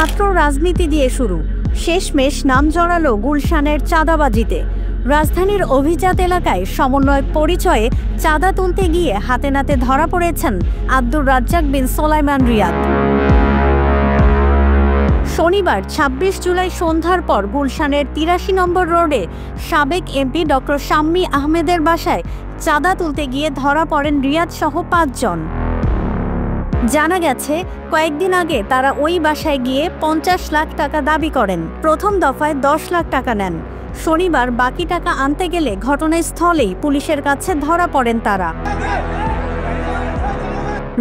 ছাত্র রাজনীতি দিয়ে শুরু, শেষমেশ নাম জড়ালো গুলশানের চাঁদাবাজিতে। রাজধানীর অভিজাত এলাকায় সমন্বয়ক পরিচয়ে চাঁদা তুলতে গিয়ে হাতে নাতে ধরা পড়েছেন আব্দুর রাজ্জাক বিন সোলাইমান রিয়াদ। শনিবার ২৬ জুলাই সন্ধ্যার পর গুলশানের ৮৩ নম্বর রোডে সাবেক এমপি ডক্টর শাম্মী আহমেদের বাসায় চাঁদা তুলতে গিয়ে ধরা পড়েন রিয়াদ সহ ৫ জন। জানা গেছে, কয়েকদিন আগে তারা ওই বাসায় গিয়ে ৫০ লাখ টাকা দাবি করেন। প্রথম দফায় ১০ লাখ টাকা নেন। শনিবার বাকি টাকা আনতে গেলে ঘটনাস্থলেই পুলিশের কাছে ধরা পড়েন তারা।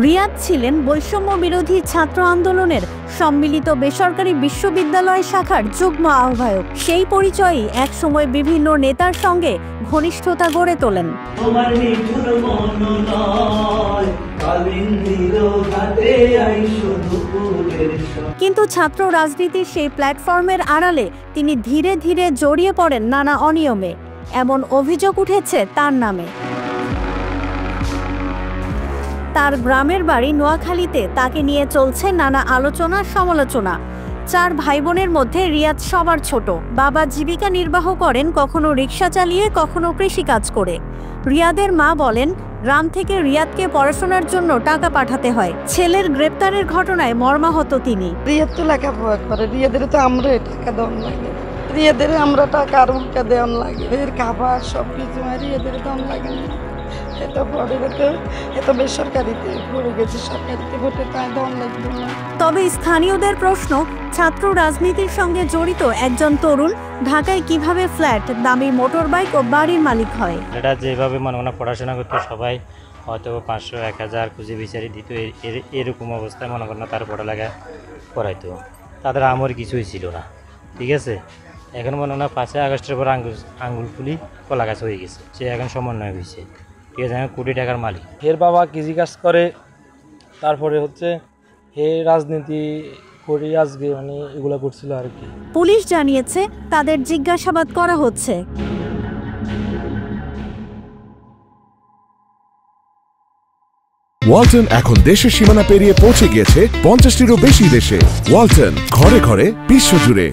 রিয়াদ ছিলেন বৈষম্য বিরোধী ছাত্র আন্দোলনের সম্মিলিত বেসরকারি বিশ্ববিদ্যালয় শাখার যুগ্ম আহ্বায়ক। সেই পরিচয়েই একসময় বিভিন্ন নেতার সঙ্গে ঘনিষ্ঠতা গড়ে তোলেন। কিন্তু ছাত্র রাজনীতির সেই প্ল্যাটফর্মের আড়ালে তিনি ধীরে ধীরে জড়িয়ে পড়েন নানা অনিয়মে। এমন অভিযোগ উঠেছে তার নামে। তার গ্রামের বাড়ি নোয়াখালীতে তাকে নিয়ে চলছে নানা আলোচনা সমালোচনা। ৪ ভাই বোনের মধ্যে রিয়াদ সবার ছোট। বাবা জীবিকা নির্বাহ করেন, কখনো রিক্সা চালিয়ে, কখনো কৃষিকাজ করে। রিয়াদের মা বলেন, গ্রাম থেকে রিয়াদকে পড়াশোনার জন্য টাকা পাঠাতে হয়। ছেলের গ্রেপ্তারের ঘটনায় মর্মাহত তিনি। রিয়াদ তো লেখাপড়া করে, রিয়াদের তো আমরা টাকা দেওয়ান লাগে, রিয়াদের আমরা টাকা আর টাকা দেওয়ান লাগে, এর খাবার সব কিছু রিয়াদের দেওয়ান লাগে না। এত পরে এত বেসরকারিতে পড়ে গেছে, সরকারিতে ভোটে তাই দেওয়ান লাগবে না। তবে স্থানীয়দের প্রশ্ন, ছাত্র রাজনীতির সঙ্গে জড়িত একজন তরুণ ঢাকায় কিভাবে ফ্ল্যাট, দামি মোটরবাইক ও বাড়ির মালিক হয়? এটা যেভাবে মনে পড়াশোনা করতো সবাই হয়তো ৫০০, ১০০০ খুঁজে বিচারি দিত, এরকম অবস্থায় মনে করেন তার পড়ালেখা করাইতো। তাদের আমার কিছুই ছিল না, ঠিক আছে। এখন মনে হয় ৫ই আগস্টের পর আঙ্গুল ফুলি কলা গাছ হয়ে গেছে, সে এখন সমন্বয় হয়েছে, ঠিক আছে, কোটি টাকার মালিক। এর বাবা কৃষি কাজ করে, তারপরে হচ্ছে হে রাজনীতি করে আজকে এগুলা করছিল আর কি। পুলিশ জানিয়েছে তাদের জিজ্ঞাসাবাদ করা হচ্ছে। ওয়ালটন এখন দেশের সীমানা পেরিয়ে পৌঁছে গিয়েছে ৫০টিরও বেশি দেশে। ওয়ালটন, ঘরে ঘরে বিশ্বজুড়ে।